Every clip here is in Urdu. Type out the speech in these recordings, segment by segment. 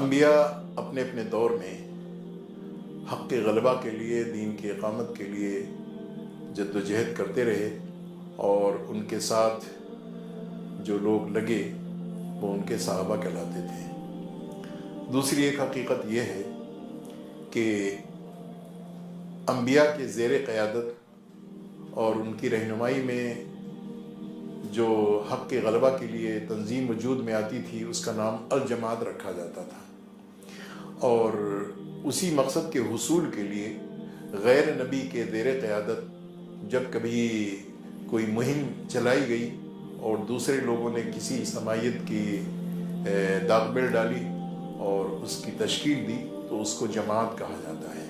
انبیاء اپنے اپنے دور میں حق کے غلبہ کے لیے، دین کی اقامت کے لیے جد و جہد کرتے رہے، اور ان کے ساتھ جو لوگ لگے وہ ان کے صحابہ کہلاتے تھے۔ دوسری ایک حقیقت یہ ہے کہ انبیاء کے زیر قیادت اور ان کی رہنمائی میں جو حق کے غلبہ کے لیے تنظیم وجود میں آتی تھی، اس کا نام الجماعت رکھا جاتا تھا، اور اسی مقصد کے حصول کے لیے غیر نبی کے زیر قیادت جب کبھی کوئی مہم چلائی گئی اور دوسرے لوگوں نے کسی اجتماعیت کی داغ بیل ڈالی اور اس کی تشکیل دی تو اس کو جماعت کہا جاتا ہے۔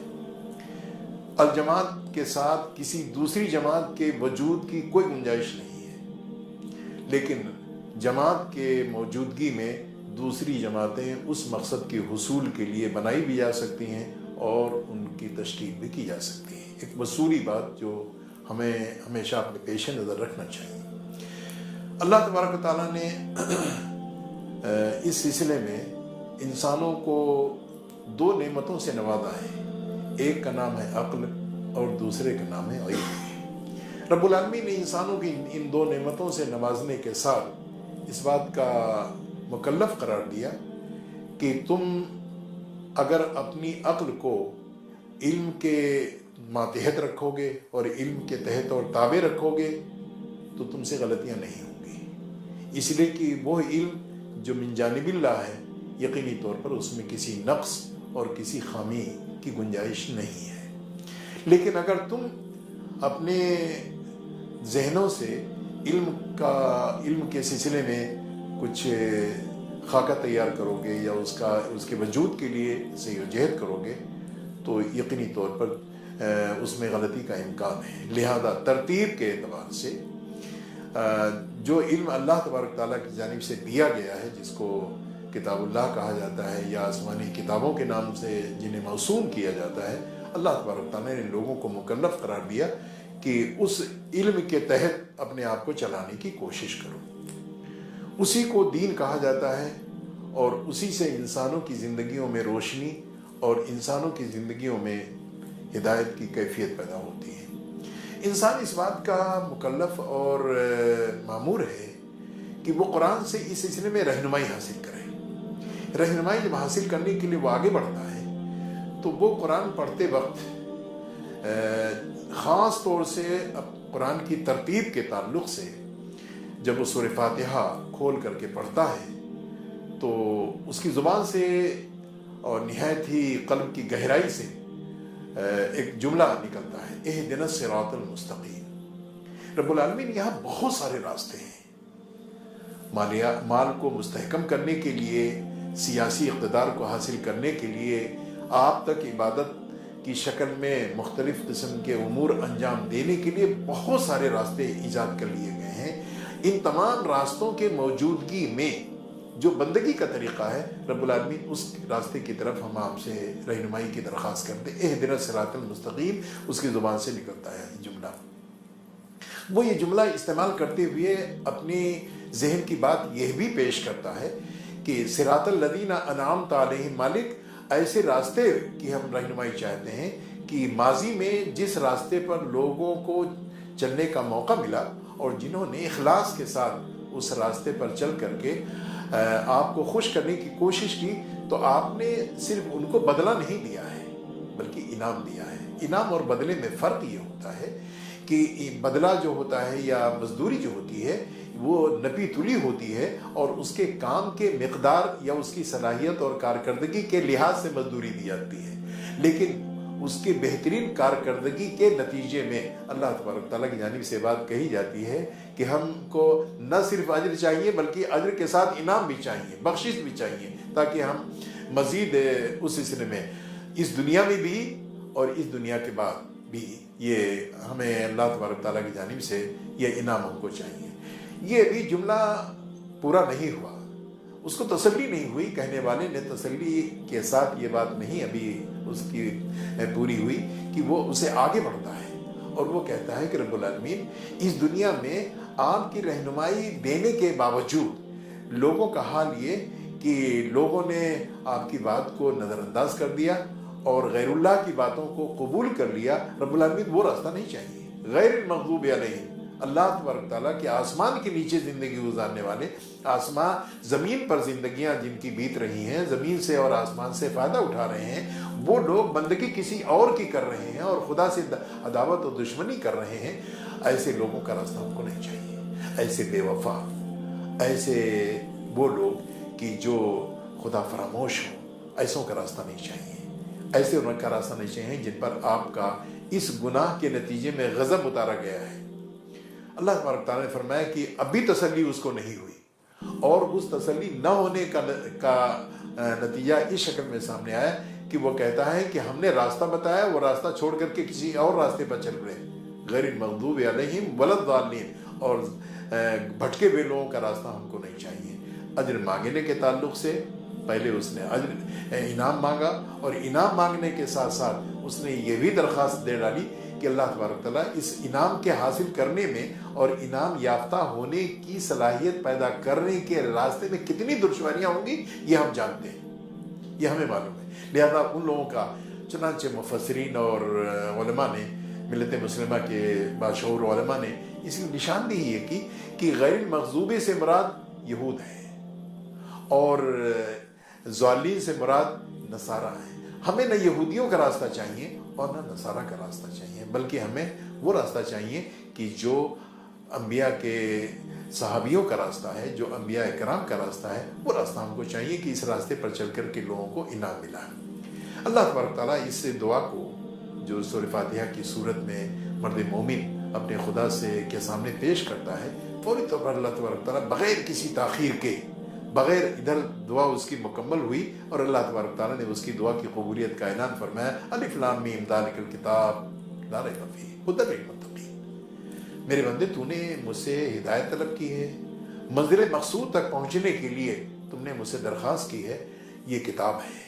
الجماعت کے ساتھ کسی دوسری جماعت کے وجود کی کوئی گنجائش نہیں ہے، لیکن جماعت کے موجودگی میں دوسری جماعتیں اس مقصد کے حصول کے لیے بنائی بھی جا سکتی ہیں اور ان کی تشکیل بھی کی جا سکتی ہے۔ ایک وصولی بات جو ہمیں ہمیشہ اپنے پیش نظر رکھنا چاہیے۔ اللہ تبارک و تعالیٰ نے اس سلسلے میں انسانوں کو دو نعمتوں سے نوازا ہے، ایک کا نام ہے عقل اور دوسرے کا نام ہے علم۔ رب العالمین نے انسانوں کی ان دو نعمتوں سے نوازنے کے ساتھ اس بات کا مکلف قرار دیا کہ تم اگر اپنی عقل کو علم کے ماتحت رکھو گے اور علم کے تحت اور تابع رکھو گے تو تم سے غلطیاں نہیں ہوں گی، اس لیے کہ وہ علم جو من جانب اللہ ہے یقینی طور پر اس میں کسی نقص اور کسی خامی کی گنجائش نہیں ہے۔ لیکن اگر تم اپنے ذہنوں سے علم کے سلسلے میں کچھ خاکہ تیار کرو گے یا اس کے وجود کے لیے سعی و جہد کرو گے تو یقینی طور پر اس میں غلطی کا امکان ہے۔ لہذا ترتیب کے اعتبار سے جو علم اللہ تبارک تعالیٰ کی جانب سے دیا گیا ہے، جس کو کتاب اللہ کہا جاتا ہے یا آسمانی کتابوں کے نام سے جنہیں موسوم کیا جاتا ہے، اللہ تبارک تعالیٰ نے لوگوں کو مکلف قرار دیا کہ اس علم کے تحت اپنے آپ کو چلانے کی کوشش کرو۔ اسی کو دین کہا جاتا ہے اور اسی سے انسانوں کی زندگیوں میں روشنی اور انسانوں کی زندگیوں میں ہدایت کی کیفیت پیدا ہوتی ہے۔ انسان اس بات کا مکلف اور مامور ہے کہ وہ قرآن سے اس سلسلے میں رہنمائی حاصل کرے۔ رہنمائی جب حاصل کرنے کے لیے وہ آگے بڑھتا ہے تو وہ قرآن پڑھتے وقت خاص طور سے قرآن کی ترتیب کے تعلق سے جب وہ سورہ فاتحہ کھول کر کے پڑھتا ہے تو اس کی زبان سے اور نہایت ہی قلب کی گہرائی سے ایک جملہ نکلتا ہے، اہدنا الصراط المستقیم۔ رب العالمین یہاں بہت سارے راستے ہیں، مال کو مستحکم کرنے کے لیے، سیاسی اقتدار کو حاصل کرنے کے لیے، آپ تک عبادت کی شکل میں مختلف قسم کے امور انجام دینے کے لیے بہت سارے راستے ایجاد کر لیے گئے ہیں۔ ان تمام راستوں کے موجودگی میں جو بندگی کا طریقہ ہے، رب العالمین اس راستے کی طرف ہم آپ سے رہنمائی کی درخواست کرتے ہیں۔ اہدنا الصراط المستقیم اس کی زبان سے نکلتا ہے جملہ۔ وہ یہ جملہ استعمال کرتے ہوئے اپنی ذہن کی بات یہ بھی پیش کرتا ہے کہ صراط الذین انعمت علیہم، مالک ایسے راستے کی ہم رہنمائی چاہتے ہیں کہ ماضی میں جس راستے پر لوگوں کو چلنے کا موقع ملا اور جنہوں نے اخلاص کے ساتھ اس راستے پر چل کر کے آپ کو خوش کرنے کی کوشش کی تو آپ نے صرف ان کو بدلہ نہیں دیا ہے بلکہ انعام دیا ہے۔ انعام اور بدلے میں فرق یہ ہوتا ہے کہ بدلہ جو ہوتا ہے یا مزدوری جو ہوتی ہے وہ نپی تلی ہوتی ہے اور اس کے کام کے مقدار یا اس کی صلاحیت اور کارکردگی کے لحاظ سے مزدوری دی جاتی ہے، لیکن اس کے بہترین کارکردگی کے نتیجے میں اللہ تبارک تعالیٰ کی جانب سے بات کہی جاتی ہے کہ ہم کو نہ صرف اجر چاہیے بلکہ اجر کے ساتھ انعام بھی چاہیے، بخشش بھی چاہیے، تاکہ ہم مزید اس سلسلے میں اس دنیا میں بھی اور اس دنیا کے بعد بھی یہ ہمیں اللہ تبارک تعالیٰ کی جانب سے یہ انعام ہم کو چاہیے۔ یہ بھی جملہ پورا نہیں ہوا، اس کو تسلی نہیں ہوئی، کہنے والے نے تسلی کے ساتھ یہ بات نہیں ابھی اس کی پوری ہوئی کہ وہ اسے آگے بڑھتا ہے اور وہ کہتا ہے کہ رب العالمین اس دنیا میں آپ کی رہنمائی دینے کے باوجود لوگوں کا حال یہ کہ لوگوں نے آپ کی بات کو نظر انداز کر دیا اور غیر اللہ کی باتوں کو قبول کر لیا، رب العالمین وہ راستہ نہیں چاہیے۔ غیر المغضوب علیہم، اللہ تبارک تعالیٰ کے آسمان کے نیچے زندگی گزارنے والے، آسمان زمین پر زندگیاں جن کی بیت رہی ہیں، زمین سے اور آسمان سے فائدہ اٹھا رہے ہیں، وہ لوگ بندگی کسی اور کی کر رہے ہیں اور خدا سے عداوت و دشمنی کر رہے ہیں، ایسے لوگوں کا راستہ ہم کو نہیں چاہیے۔ ایسے بے وفا، ایسے وہ لوگ کہ جو خدا فراموش ہو، ایسوں کا راستہ نہیں چاہیے۔ ایسے ان کا راستہ نہیں چاہیے جن پر آپ کا اس گناہ کے نتیجے میں غضب اتارا گیا ہے۔ اللہ تبارک تعالیٰ نے فرمایا کہ ابھی تسلی اس کو نہیں ہوئی، اور اس تسلی نہ ہونے کا نتیجہ اس شکل میں سامنے آیا کہ وہ کہتا ہے کہ ہم نے راستہ بتایا، وہ راستہ چھوڑ کر کے کسی اور راستے پر چل پڑے، غیر المغضوب علیہم ولا الضالین، اور بھٹکے ہوئے لوگوں کا راستہ ہم کو نہیں چاہیے۔ اجر مانگنے کے تعلق سے پہلے اس نے انعام مانگا، اور انعام مانگنے کے ساتھ ساتھ اس نے یہ بھی درخواست دے ڈالی کہ اللہ تبارک تعالیٰ اس انعام کے حاصل کرنے میں اور انعام یافتہ ہونے کی صلاحیت پیدا کرنے کے راستے میں کتنی دشواریاں ہوں گی یہ ہم جانتے ہیں، یہ ہمیں معلوم ہے۔ لہذا ان لوگوں کا چنانچہ مفسرین اور علماء نے، ملت مسلمہ کے باشعور علماء نے اس کی نشاندہی یہ کی کہ غیر المغضوب سے مراد یہود ہیں اور ضالین سے مراد نصارہ ہیں۔ ہمیں نہ یہودیوں کا راستہ چاہیے اور نہ نصارہ کا راستہ چاہیے، بلکہ ہمیں وہ راستہ چاہیے کہ جو انبیاء کے صحابیوں کا راستہ ہے، جو انبیاء کرام کا راستہ ہے، وہ راستہ ہم کو چاہیے کہ اس راستے پر چل کر کے لوگوں کو انعام ملا۔ اللہ تبارک تعالیٰ اس دعا کو جو سورہ فاتحہ کی صورت میں مرد مومن اپنے خدا سے کے سامنے پیش کرتا ہے، فوری طور پر اللہ تبارک تعالیٰ بغیر کسی تاخیر کے، بغیر ادھر دعا اس کی مکمل ہوئی اور اللہ تبارک تعالیٰ نے اس کی دعا کی قبولیت کا اعلان فرمایا، الف لام میم ذالک الکتاب لا ریب فیہ ھدی للمتقین۔ میرے بندے، تو نے مجھ سے ہدایت طلب کی ہے، منزل مقصود تک پہنچنے کے لیے تم نے مجھ سے درخواست کی ہے، یہ کتاب ہے۔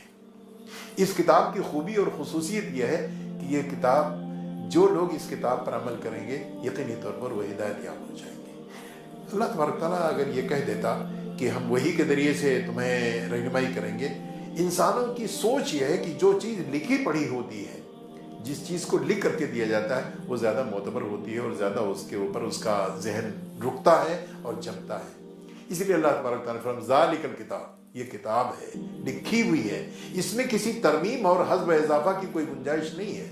اس کتاب کی خوبی اور خصوصیت یہ ہے کہ یہ کتاب، جو لوگ اس کتاب پر عمل کریں گے یقینی طور پر وہ ہدایت یاب ہو جائیں گے۔ اللہ تبارک تعالیٰ اگر یہ کہہ دیتا کہ ہم وحی کے ذریعے سے تمہیں رہنمائی کریں گے، انسانوں کی سوچ یہ ہے کہ جو چیز لکھی پڑھی ہوتی ہے، جس چیز کو لکھ کر کے دیا جاتا ہے، وہ زیادہ معتبر ہوتی ہے اور زیادہ اس کے اوپر اس کا ذہن رکتا ہے اور جمتا ہے۔ اس لیے اللہ تبارک تعالیٰ نے فرمایا ذالک الکتاب، یہ کتاب ہے، لکھی ہوئی ہے، اس میں کسی ترمیم اور حذف اضافہ کی کوئی گنجائش نہیں ہے۔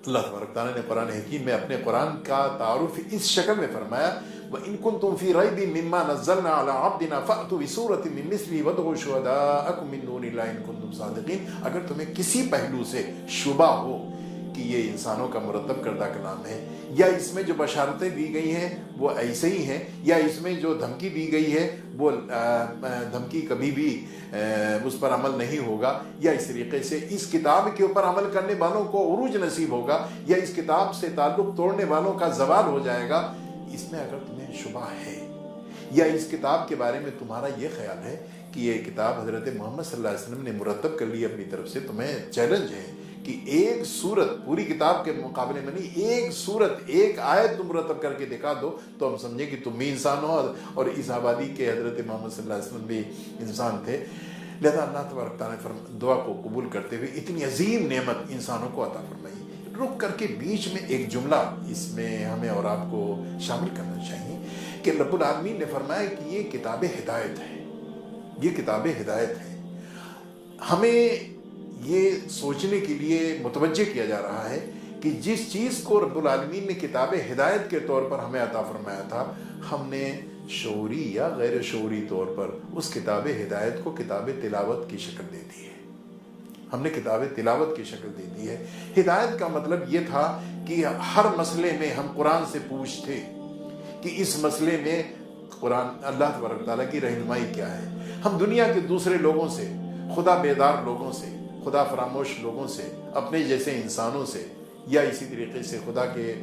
اللہ تبارک تعالیٰ نے قرآن حکیم میں اپنے قرآن کا تعارف اس شکل میں فرمایا، وَإِن كُنتُم فِي رَيْبٍ مِّمَّا نَزَّلْنَا عَلَىٰ عَبْدِنَا فَأْتُوا بِسُورَةٍ مِّن مِّثْلِهِ وَادْعُوا شُهَدَاءَكُم مِّن دُونِ اللَّهِ إِن كُنتُم صَادِقِينَ۔ اگر تمہیں کسی پہلو سے شبہ ہو کہ یہ انسانوں کا مرتب کردہ کلام ہے، یا اس میں جو بشارتیں دی گئی ہیں وہ ایسے ہی ہیں، یا اس میں جو دھمکی دی گئی ہے وہ دھمکی کبھی بھی اس پر عمل نہیں ہوگا، یا اس طریقے سے اس کتاب کے اوپر عمل کرنے والوں کو عروج نصیب ہوگا، یا اس کتاب سے تعلق توڑنے والوں کا زوال ہو جائے گا، اس میں اگر تمہیں شبہ ہے، یا اس کتاب کے بارے میں تمہارا یہ خیال ہے کہ یہ کتاب حضرت محمد صلی اللہ علیہ وسلم نے مرتب کر لی اپنی طرف سے، تمہیں چیلنج ہے کہ ایک سورت پوری کتاب کے مقابلے میں نہیں، ایک سورت، ایک آیت تم مرتب کر کے دکھا دو تو ہم سمجھیں کہ تم بھی انسان ہو اور اس آبادی کے حضرت محمد صلی اللہ علیہ وسلم بھی انسان تھے۔ لہذا اللہ تبارک تعالیٰ نے دعا کو قبول کرتے ہوئے اتنی عظیم نعمت انسانوں کو عطا فرمائی۔ رک کر کے بیچ میں ایک جملہ اس میں ہمیں اور آپ کو شامل کرنا چاہیے کہ رب العالمین نے فرمایا کہ یہ کتاب ہدایت ہے، یہ کتاب ہدایت ہے۔ ہمیں یہ سوچنے کے لیے متوجہ کیا جا رہا ہے کہ جس چیز کو رب العالمین نے کتاب ہدایت کے طور پر ہمیں عطا فرمایا تھا، ہم نے شعوری یا غیر شعوری طور پر اس کتاب ہدایت کو کتاب تلاوت کی شکل دے دی ہے۔ ہم نے کتاب تلاوت کی شکل دے دی ہے۔ ہدایت کا مطلب یہ تھا کہ ہر مسئلے میں ہم قرآن سے پوچھتے کہ اس مسئلے میں قرآن اللہ تبارک تعالیٰ کی رہنمائی کیا ہے۔ ہم دنیا کے دوسرے لوگوں سے، خدا بیدار لوگوں سے، خدا فراموش لوگوں سے، اپنے جیسے انسانوں سے، یا اسی طریقے سے خدا کے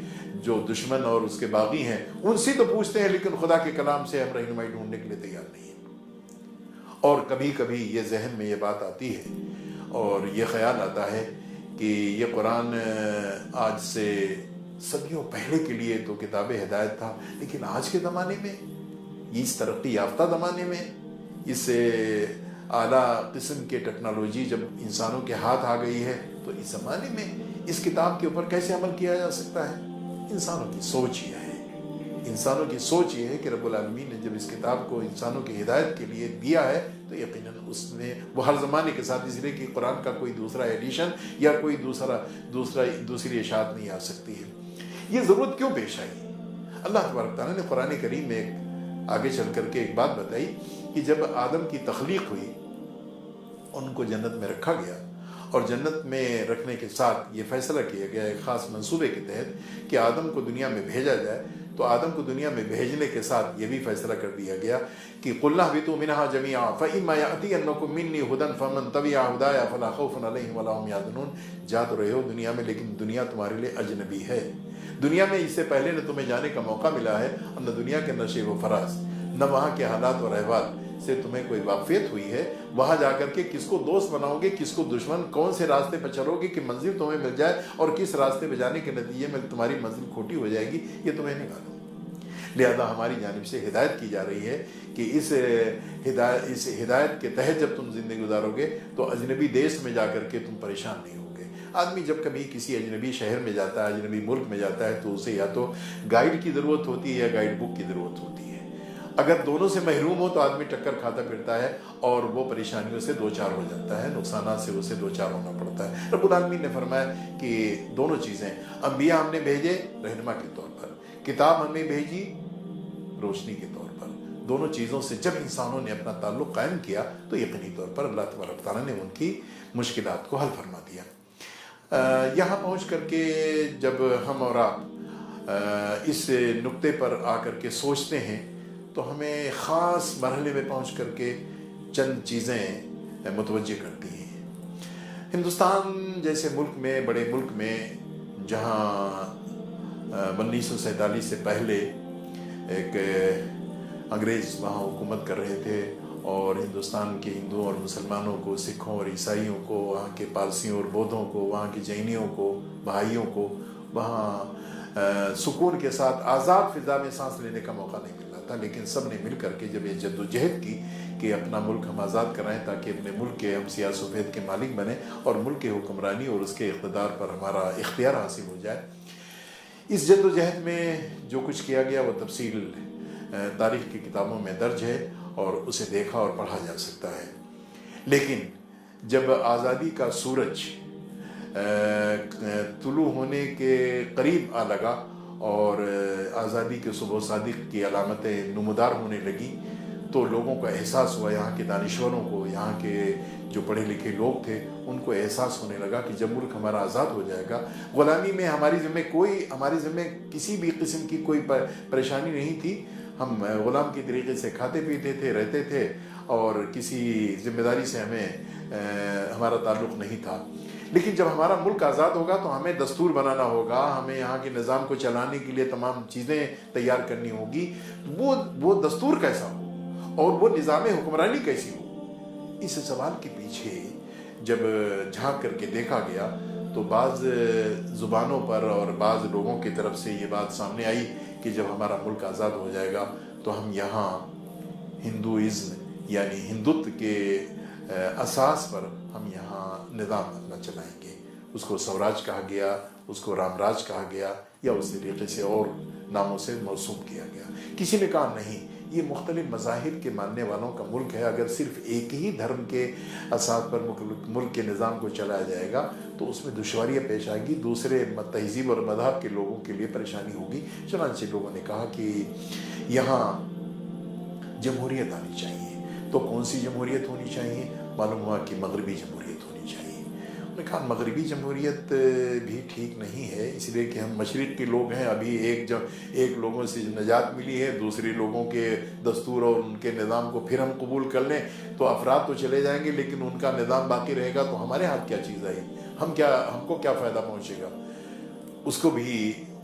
جو دشمن اور اس کے باغی ہیں ان سے تو پوچھتے ہیں، لیکن خدا کے کلام سے ہم رہنمائی ڈھونڈنے کے لیے تیار نہیں ہیں۔ اور کبھی کبھی یہ ذہن میں یہ بات آتی ہے اور یہ خیال آتا ہے کہ یہ قرآن آج سے صدیوں پہلے کے لیے تو کتاب ہدایت تھا، لیکن آج کے زمانے میں، اس ترقی یافتہ زمانے میں اس اعلیٰ قسم کے ٹیکنالوجی جب انسانوں کے ہاتھ آ گئی ہے تو اس زمانے میں اس کتاب کے اوپر کیسے عمل کیا جا سکتا ہے؟ انسانوں کی سوچ یہ ہے، انسانوں کی سوچ یہ ہے کہ رب العالمین نے جب اس کتاب کو انسانوں کی ہدایت کے لیے دیا ہے تو یقیناً اس میں وہ ہر زمانے کے ساتھ، اس لیے کہ قرآن کا کوئی دوسرا ایڈیشن یا کوئی دوسری اشاعت نہیں آ سکتی ہے۔ یہ ضرورت کیوں پیش آئی؟ اللہ تبارک تعالیٰ نے قرآن کریم میں آگے چل کر کے ایک بات بتائی کہ جب آدم کی تخلیق ہوئی، ان کو جنت میں رکھا گیا، اور جنت میں رکھنے کے ساتھ یہ فیصلہ کیا گیا ایک خاص منصوبے کے تحت کہ آدم کو دنیا میں بھیجا جائے، تو آدم کو دنیا میں بھیجنے کے ساتھ یہ بھی فیصلہ کر دیا گیا کہ قُلْ اهْبِطُوا مِنْهَا جَمِيعًا فَإِمَّا يَأْتِيَنَّكُم مِّنِّي هُدًى فَمَن تَبِعَ هُدَايَ فَلَا خَوْفٌ عَلَيْهِمْ وَلَا هُمْ يَحْزَنُونَ۔ جا تو رہے ہو دنیا میں، لیکن دنیا تمہارے لیے اجنبی ہے۔ دنیا میں اس سے پہلے نہ تمہیں جانے کا موقع ملا ہے اور نہ دنیا کے نشے و فراز، نہ وہاں کے حالات اور احوال سے تمہیں کوئی واقفیت ہوئی ہے۔ وہاں جا کر کے کس کو دوست بناؤ گے، کس کو دشمن، کون سے راستے پر چلو گے کہ منزل تمہیں مل جائے، اور کس راستے پہ جانے کے نتیجے میں تمہاری منزل کھوٹی ہو جائے گی، یہ تمہیں نہیں معلوم۔ لہذا ہماری جانب سے ہدایت کی جا رہی ہے کہ اس ہدایت کے تحت جب تم زندگی گزارو گے تو اجنبی دیش میں جا کر کے تم پریشان نہیں ہوگے۔ آدمی جب کبھی کسی اجنبی شہر میں جاتا ہے، اجنبی ملک میں جاتا ہے، تو اسے یا تو گائیڈ کی ضرورت ہوتی ہے یا گائیڈ بک کی ضرورت ہوتی ہے۔ اگر دونوں سے محروم ہو تو آدمی ٹکر کھاتا پھرتا ہے اور وہ پریشانیوں سے دوچار ہو جاتا ہے، نقصانات سے اسے دوچار ہونا پڑتا ہے۔ رب العالمین نے فرمایا کہ دونوں چیزیں، انبیاء ہم نے بھیجے رہنما کے طور پر، کتاب ہم نے بھیجی روشنی کے طور پر۔ دونوں چیزوں سے جب انسانوں نے اپنا تعلق قائم کیا تو یقینی طور پر اللہ تبارک تعالیٰ نے ان کی مشکلات کو حل فرما دیا۔ یہاں پہنچ کر کے جب ہم اور آپ اس نقطے پر آ کر کے سوچتے ہیں تو ہمیں خاص مرحلے میں پہنچ کر کے چند چیزیں متوجہ کرتی ہیں۔ ہندوستان جیسے ملک میں، بڑے ملک میں، جہاں 1947 سے پہلے ایک انگریز وہاں حکومت کر رہے تھے اور ہندوستان کے ہندوؤں اور مسلمانوں کو، سکھوں اور عیسائیوں کو، وہاں کے پارسیوں اور بودھوں کو، وہاں کے جینیوں کو، بہائیوں کو وہاں سکون کے ساتھ آزاد فضا میں سانس لینے کا موقع نہیں مل رہا تھا، لیکن سب نے مل کر کے جب یہ جد و جہد کی کہ اپنا ملک ہم آزاد کرائیں تاکہ اپنے ملک کے ہم سیاہ سفید کے مالک بنیں اور ملک کے حکمرانی اور اس کے اقتدار پر ہمارا اختیار حاصل ہو جائے۔ اس جد و جہد میں جو کچھ کیا گیا وہ تفصیل تاریخ کی کتابوں میں درج ہے اور اسے دیکھا اور پڑھا جا سکتا ہے۔ لیکن جب آزادی کا سورج طلوع ہونے کے قریب آ لگا اور آزادی کے صبح صادق کی علامتیں نمودار ہونے لگی تو لوگوں کو احساس ہوا، یہاں کے دانشوروں کو، یہاں کے جو پڑھے لکھے لوگ تھے ان کو احساس ہونے لگا کہ جب ملک ہمارا آزاد ہو جائے گا، غلامی میں ہمارے ذمہ کسی بھی قسم کی کوئی پریشانی نہیں تھی، ہم غلام کی طریقے سے کھاتے پیتے تھے، رہتے تھے اور کسی ذمہ داری سے ہمارا تعلق نہیں تھا۔ لیکن جب ہمارا ملک آزاد ہوگا تو ہمیں دستور بنانا ہوگا، ہمیں یہاں کے نظام کو چلانے کے لیے تمام چیزیں تیار کرنی ہوگی۔ وہ دستور کیسا ہو اور وہ نظام حکمرانی کیسی ہو، اس سوال کے پیچھے جب جھانک کر کے دیکھا گیا تو بعض زبانوں پر اور بعض لوگوں کی طرف سے یہ بات سامنے آئی کہ جب ہمارا ملک آزاد ہو جائے گا تو ہم یہاں ہندوازم یعنی ہندوتو کے اساس پر ہم یہاں نظام اپنا چلائیں گے۔ اس کو سوراج کہا گیا، اس کو رام راج کہا گیا یا اس طریقے سے اور ناموں سے موسوم کیا گیا۔ کسی نے کہا نہیں، یہ مختلف مذاہب کے ماننے والوں کا ملک ہے، اگر صرف ایک ہی دھرم کے اساس پر ملک کے نظام کو چلایا جائے گا تو اس میں دشواریاں پیش آئیں گی، دوسرے تہذیب اور مذہب کے لوگوں کے لیے پریشانی ہوگی۔ چنانچہ لوگوں نے کہا کہ یہاں جمہوریت آنی چاہیے۔ تو کون سی جمہوریت ہونی چاہیے؟ معلوم ہوا کہ مغربی جمہوریت ہونی چاہیے۔ انہوں نے کہا مغربی جمہوریت بھی ٹھیک نہیں ہے، اس لیے کہ ہم مشرق کے لوگ ہیں، ابھی ایک لوگوں سے نجات ملی ہے، دوسرے لوگوں کے دستور اور ان کے نظام کو پھر ہم قبول کر لیں تو افراد تو چلے جائیں گے لیکن ان کا نظام باقی رہے گا تو ہمارے ہاتھ کیا چیز آئی، ہم کو کیا فائدہ پہنچے گا۔ اس کو بھی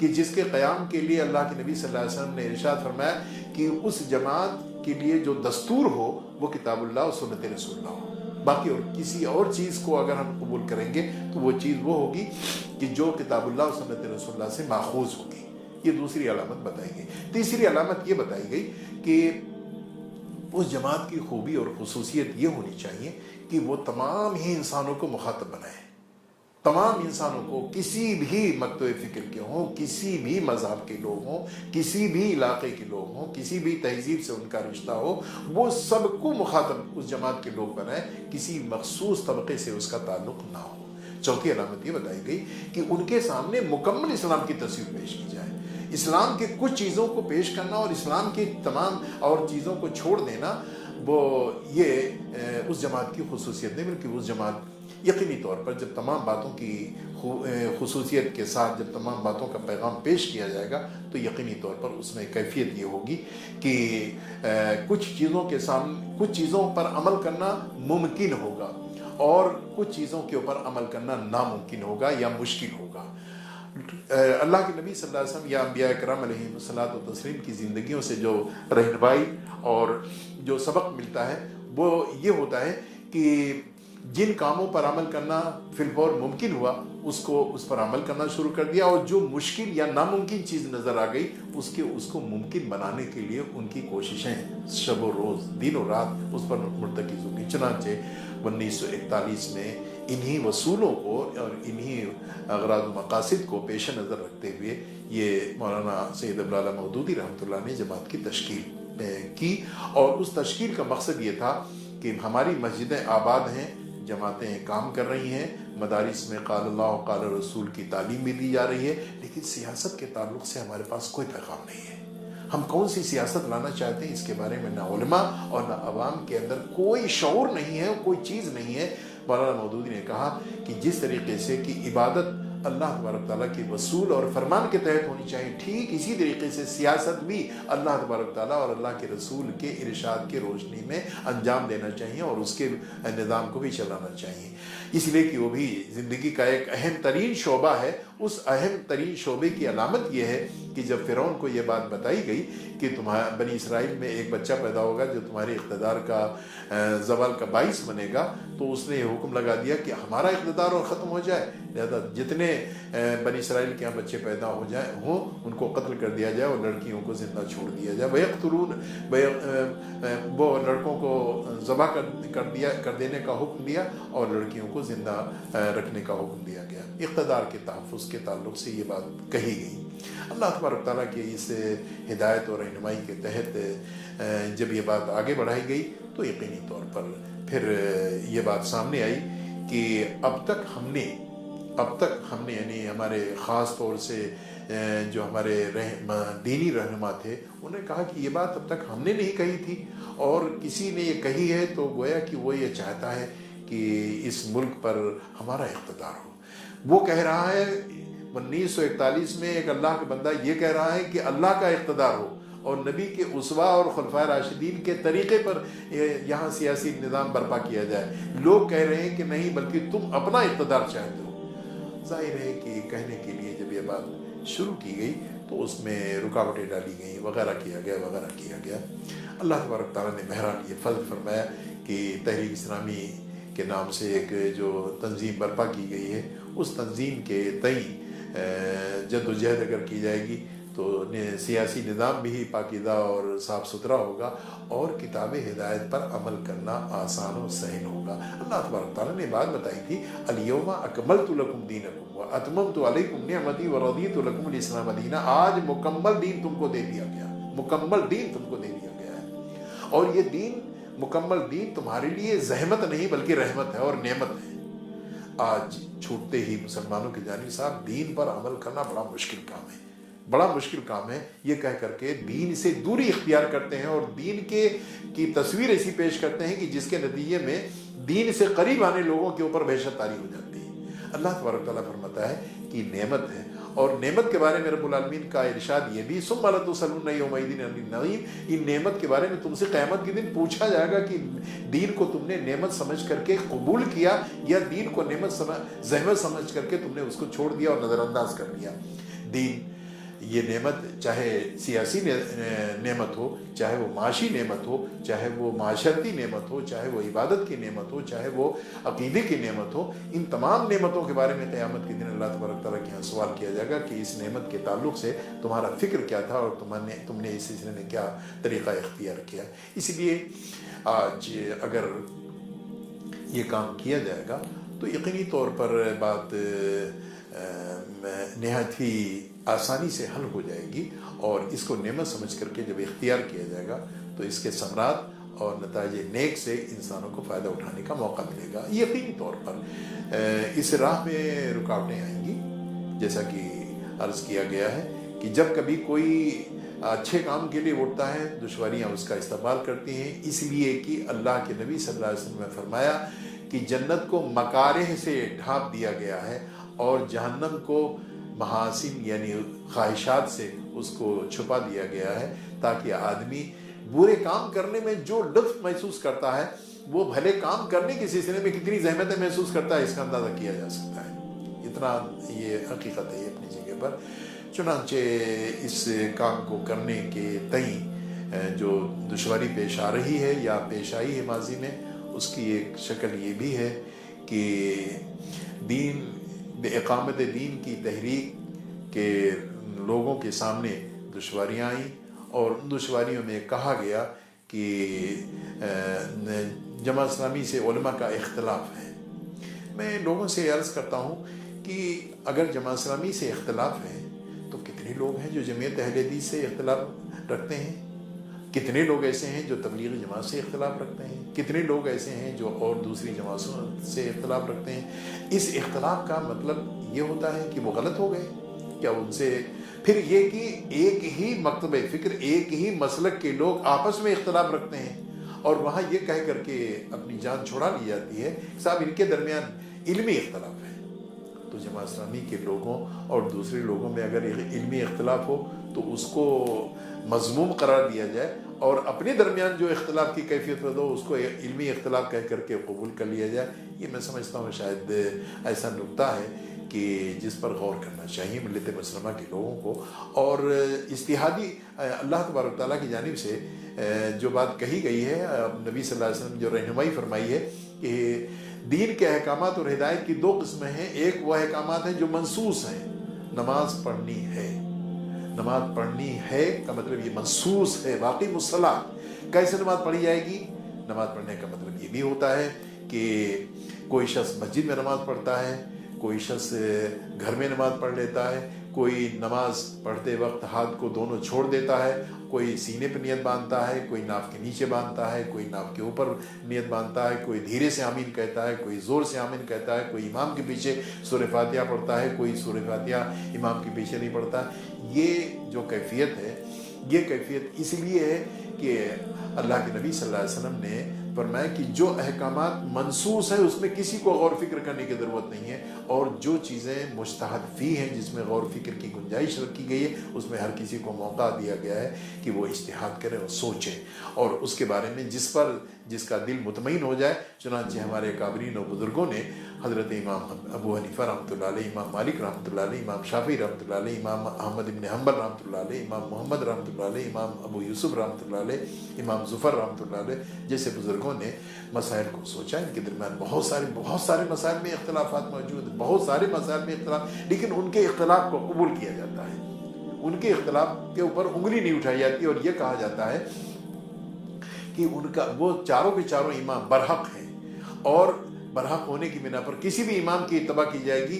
کہ جس کے قیام کے لیے اللہ کے نبی صلی اللہ علیہ وسلم نے ارشاد فرمایا کہ اس جماعت کے لیے جو دستور ہو وہ کتاب اللہ اور سنت رسول اللہ ہو. باقی اور کسی اور چیز کو اگر ہم قبول کریں گے تو وہ چیز وہ ہوگی کہ جو کتاب اللہ اور سنت رسول اللہ سے ماخوذ ہوگی. یہ دوسری علامت بتائی گئی. تیسری علامت یہ بتائی گئی کہ اس جماعت کی خوبی اور خصوصیت یہ ہونی چاہیے کہ وہ تمام ہی انسانوں کو مخاطب بنائے. تمام انسانوں کو، کسی بھی مکتب فکر کے ہوں، کسی بھی مذہب کے لوگ ہوں، کسی بھی علاقے کے لوگ ہوں، کسی بھی تہذیب سے ان کا رشتہ ہو، وہ سب کو مخاطب اس جماعت کے لوگ بنائے، کسی مخصوص طبقے سے اس کا تعلق نہ ہو. چوتھی علامت یہ بتائی گئی کہ ان کے سامنے مکمل اسلام کی تصویر پیش کی جائے. اسلام کے کچھ چیزوں کو پیش کرنا اور اسلام کی تمام اور چیزوں کو چھوڑ دینا، وہ یہ اس جماعت کی خصوصیت نہیں، بلکہ اس جماعت یقینی طور پر جب تمام باتوں کی خصوصیت کے ساتھ جب تمام باتوں کا پیغام پیش کیا جائے گا تو یقینی طور پر اس میں کیفیت یہ ہوگی کہ کچھ چیزوں پر عمل کرنا ممکن ہوگا اور کچھ چیزوں کے اوپر عمل کرنا ناممکن ہوگا یا مشکل ہوگا. اللہ کے نبی صلی اللہ علیہ وسلم یا انبیاء کرام علیہ الصلوۃ والتسلیم کی زندگیوں سے جو رہنمائی اور جو سبق ملتا ہے وہ یہ ہوتا ہے کہ جن کاموں پر عمل کرنا فی الفور ممکن ہوا اس پر عمل کرنا شروع کر دیا، اور جو مشکل یا ناممکن چیز نظر آ گئی اس کو ممکن بنانے کے لیے ان کی کوششیں شب و روز دن و رات اس پر مرتکز ہوگی. چنانچہ 1941 میں انہی اصولوں کو اور انہی اغراض و مقاصد کو پیش نظر رکھتے ہوئے یہ مولانا سید ابوالعلا مودودی رحمۃ اللہ نے جماعت کی تشکیل کی، اور اس تشکیل کا مقصد یہ تھا کہ ہماری مسجدیں آباد ہیں، جماعتیں کام کر رہی ہیں، مدارس میں قال اللہ قال رسول کی تعلیم بھی دی جا رہی ہے، لیکن سیاست کے تعلق سے ہمارے پاس کوئی پیغام نہیں ہے. ہم کون سی سیاست لانا چاہتے ہیں اس کے بارے میں نہ علماء اور نہ عوام کے اندر کوئی شعور نہیں ہے، کوئی چیز نہیں ہے. مولانا مودودی نے کہا کہ جس طریقے سے کہ عبادت اللہ تبارک تعالیٰ کے وصول اور فرمان کے تحت ہونی چاہیے، ٹھیک اسی طریقے سے سیاست بھی اللہ تبارک تعالیٰ اور اللہ کے رسول کے ارشاد کے روشنی میں انجام دینا چاہیے اور اس کے نظام کو بھی چلانا چاہیے. اس لیے کہ وہ بھی زندگی کا ایک اہم ترین شعبہ ہے. اس اہم ترین شعبے کی علامت یہ ہے کہ جب فرعون کو یہ بات بتائی گئی کہ بنی اسرائیل میں ایک بچہ پیدا ہوگا جو تمہارے اقتدار کا زوال کا باعث بنے گا، تو اس نے یہ حکم لگا دیا کہ ہمارا اقتدار اور ختم ہو جائے، لہذا جتنے بنی اسرائیل کے یہاں بچے پیدا ہوں ان کو قتل کر دیا جائے اور لڑکیوں کو زندہ چھوڑ دیا جائے. وہ لڑکوں کو ذبح کر دینے کا حکم دیا اور لڑکیوں کو زندہ رکھنے کا حکم دیا گیا. اقتدار کے تحفظ کے تعلق سے یہ بات کہی گئی. اللہ تبارک تعالیٰ کی اس ہدایت اور رہنمائی کے تحت جب یہ بات آگے بڑھائی گئی تو یقینی طور پر پھر یہ بات سامنے آئی کہ اب تک ہم نے یعنی ہمارے خاص طور سے جو ہمارے دینی رہنما تھے انہوں نے کہا کہ یہ بات اب تک ہم نے نہیں کہی تھی، اور کسی نے یہ کہی ہے تو گویا کہ وہ یہ چاہتا ہے کہ اس ملک پر ہمارا اقتدار ہو. وہ کہہ رہا ہے 1941 میں ایک اللہ کا بندہ یہ کہہ رہا ہے کہ اللہ کا اقتدار ہو اور نبی کے اسوہ اور خلفائے راشدین کے طریقے پر یہاں سیاسی نظام برپا کیا جائے. لوگ کہہ رہے ہیں کہ نہیں بلکہ تم اپنا اقتدار چاہتے ہو. ظاہر ہے کہ کہنے کے لیے جب یہ بات شروع کی گئی تو اس میں رکاوٹیں ڈالی گئیں، وغیرہ کیا گیا. اللہ تبارک تعالیٰ نے بہرحال یہ فضل فرمایا کہ تحریک اسلامی کے نام سے ایک جو تنظیم برپا کی گئی ہے، اس تنظیم کے تئیں جد و جہد اگر کی جائے گی تو سیاسی نظام بھی پاکیزہ اور صاف ستھرا ہوگا اور کتاب ہدایت پر عمل کرنا آسان و سہل ہوگا. اللہ تبارک تعالیٰ نے بات بتائی تھی الیوم اکملت لکم دینکم واتممت علیکم نعمتی ورضیت لکم الاسلام دینا. آج مکمل دین تم کو دے دیا گیا ہے، اور یہ دین مکمل دین تمہارے لیے زحمت نہیں بلکہ رحمت ہے اور نعمت ہے. آج چھوٹتے ہی مسلمانوں کی جانب صاحب دین پر عمل کرنا بڑا مشکل کام ہے. یہ کہہ کر کے دین سے دوری اختیار کرتے ہیں اور دین کی تصویر ایسی پیش کرتے ہیں کہ جس کے نتیجے میں دین سے قریب آنے لوگوں کے اوپر وحشت طاری ہو جاتی ہے. اللہ تبارک تعالیٰ فرماتا ہے کہ نعمت ہے، اور نعمت کے بارے میں رب العالمین کا ارشاد یہ بھی ثم لتسألن یومئذ عن النعیم. ان نعمت کے بارے میں تم سے قیامت کے دن پوچھا جائے گا کہ دین کو تم نے نعمت سمجھ کر کے قبول کیا یا دین کو زحمت سمجھ کر کے تم نے اس کو چھوڑ دیا اور نظر انداز کر دیا. دین یہ نعمت چاہے سیاسی نعمت ہو، چاہے وہ معاشی نعمت ہو، چاہے وہ معاشرتی نعمت ہو، چاہے وہ عبادت کی نعمت ہو، چاہے وہ عقیدے کی نعمت ہو، ان تمام نعمتوں کے بارے میں قیامت کے دن اللہ تبارک تعالیٰ کے یہاں سوال کیا جائے گا کہ اس نعمت کے تعلق سے تمہارا فکر کیا تھا اور تم نے اس سلسلے میں کیا طریقہ اختیار کیا۔ اس لیے آج اگر یہ کام کیا جائے گا تو یقینی طور پر بات نہایت ہی آسانی سے حل ہو جائے گی، اور اس کو نعمت سمجھ کر کے جب اختیار کیا جائے گا تو اس کے ثمرات اور نتائج نیک سے انسانوں کو فائدہ اٹھانے کا موقع ملے گا۔ یقینی طور پر اس راہ میں رکاوٹیں آئیں گی، جیسا کہ عرض کیا گیا ہے کہ جب کبھی کوئی اچھے کام کے لیے اٹھتا ہے دشواریاں اس کا استقبال کرتی ہیں، اس لیے کہ اللہ کے نبی صلی اللہ علیہ وسلم نے فرمایا کہ جنت کو مکارہ سے ڈھانپ دیا گیا ہے اور جہنم کو محاسن یعنی خواہشات سے اس کو چھپا دیا گیا ہے، تاکہ آدمی برے کام کرنے میں جو لطف محسوس کرتا ہے وہ بھلے کام کرنے کے سلسلے میں کتنی زحمتیں محسوس کرتا ہے اس کا اندازہ کیا جا سکتا ہے۔ اتنا یہ حقیقت ہے اپنی جگہ پر۔ چنانچہ اس کام کو کرنے کے تئیں جو دشواری پیش آ رہی ہے یا پیش آئی ہے ماضی میں، اس کی ایک شکل یہ بھی ہے کہ اقامت دین کی تحریک کے لوگوں کے سامنے دشواریاں آئیں، اور ان دشواریوں میں کہا گیا کہ جماعت اسلامی سے علماء کا اختلاف ہے۔ میں لوگوں سے عرض کرتا ہوں کہ اگر جماعت اسلامی سے اختلاف ہے تو کتنے لوگ ہیں جو جمعیت اہل حدیث سے اختلاف رکھتے ہیں، کتنے لوگ ایسے ہیں جو تبلیغ جماعت سے اختلاف رکھتے ہیں، کتنے لوگ ایسے ہیں جو اور دوسری جماعتوں سے اختلاف رکھتے ہیں۔ اس اختلاف کا مطلب یہ ہوتا ہے کہ وہ غلط ہو گئے کیا؟ ان سے پھر یہ کہ ایک ہی مکتب فکر، ایک ہی مسلک کے لوگ آپس میں اختلاف رکھتے ہیں اور وہاں یہ کہہ کر کے اپنی جان چھڑا لی جاتی ہے صاحب ان کے درمیان علمی اختلاف ہے۔ تو جماعت اسلامی کے لوگوں اور دوسرے لوگوں میں اگر علمی اختلاف ہو تو اس کو مذموم قرار دیا جائے، اور اپنے درمیان جو اختلاف کی کیفیت پیدا ہو اس کو علمی اختلاف کہہ کر کے قبول کر لیا جائے۔ یہ میں سمجھتا ہوں شاید ایسا نکتہ ہے کہ جس پر غور کرنا چاہیے ملت مسلمہ کے لوگوں کو، اور اجتہادی اللہ تبارک تعالیٰ کی جانب سے جو بات کہی گئی ہے، نبی صلی اللہ علیہ وسلم جو رہنمائی فرمائی ہے کہ دین کے احکامات اور ہدایت کی دو قسمیں ہیں۔ ایک وہ احکامات ہیں جو منسوس ہیں، نماز پڑھنی ہے، نماز پڑھنی ہے کا مطلب یہ منسوس ہے، واقعی الصلاۃ۔ کیسے نماز پڑھی جائے گی؟ نماز پڑھنے کا مطلب یہ بھی ہوتا ہے کہ کوئی شخص مسجد میں نماز پڑھتا ہے، کوئی شخص گھر میں نماز پڑھ لیتا ہے، کوئی نماز پڑھتے وقت ہاتھ کو دونوں چھوڑ دیتا ہے، کوئی سینے پہ نیت باندھتا ہے، کوئی ناف کے نیچے باندھتا ہے، کوئی ناف کے اوپر نیت باندھتا ہے، کوئی دھیرے سے آمین کہتا ہے، کوئی زور سے آمین کہتا ہے، کوئی امام کے پیچھے سورہ فاتحہ پڑھتا ہے، کوئی سورہ فاتحہ امام کے پیچھے نہیں پڑھتا۔ یہ جو کیفیت ہے، یہ کیفیت اس لیے ہے کہ اللہ کے نبی صلی اللہ علیہ وسلم نے فرمایا کہ جو احکامات منسوس ہیں اس میں کسی کو غور فکر کرنے کی ضرورت نہیں ہے، اور جو چیزیں مجتہد فی ہیں جس میں غور فکر کی گنجائش رکھی گئی ہے اس میں ہر کسی کو موقع دیا گیا ہے کہ وہ اجتہاد کرے اور سوچے، اور اس کے بارے میں جس کا دل مطمئن ہو جائے۔ چنانچہ ہمارے اکابرین و بزرگوں نے حضرت امام ابو حنیفہ رحمۃ اللہ علیہ، امام مالک رحمۃ اللہ علیہ، امام شافعی رحمۃ اللہ علیہ، امام احمد بن حنبل رحمۃ اللہ علیہ، امام محمد رحمۃ اللہ علیہ، امام ابو یوسف رحمۃ اللہ علیہ، امام ظفر رحمۃ اللہ علیہ جیسے بزرگوں نے مسائل کو سوچا۔ ان کے درمیان بہت سارے مسائل میں اختلافات موجود ہیں، بہت سارے مسائل میں اختلاف، لیکن ان کے اختلاف کو قبول کیا جاتا ہے، ان کے اختلاف کے اوپر انگلی نہیں اٹھائی جاتی، اور یہ کہا جاتا ہے کہ وہ چاروں کے چاروں امام برحق ہیں، اور برحق ہونے کی بنا پر کسی بھی امام کی اتباع کی جائے گی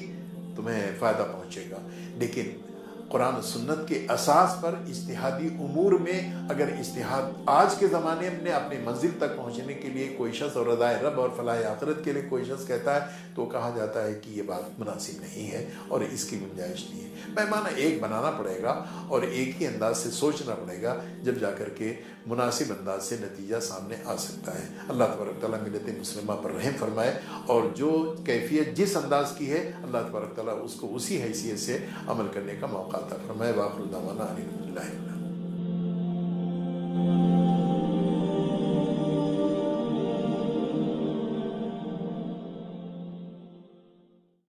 تمہیں فائدہ پہنچے گا۔ لیکن قرآن و سنت کے اساس پر اجتہادی امور میں اگر اجتہاد آج کے زمانے میں اپنے منزل تک پہنچنے کے لیے کوئی شخص اور رضائے رب اور فلاح آخرت کے لیے کوئی شخص کہتا ہے تو کہا جاتا ہے کہ یہ بات مناسب نہیں ہے اور اس کی گنجائش نہیں ہے۔ پیمانہ ایک بنانا پڑے گا اور ایک ہی انداز سے سوچنا پڑے گا، جب جا کر کے مناسب انداز سے نتیجہ سامنے آ سکتا ہے۔ اللہ تبارک تعالیٰ ملت مسلمہ پر رحم فرمائے، اور جو کیفیت جس انداز کی ہے اللہ تبارک تعالیٰ اس کو اسی حیثیت سے عمل کرنے کا موقع عطا فرمائے۔ وآخر دعوانا الحمد للہ۔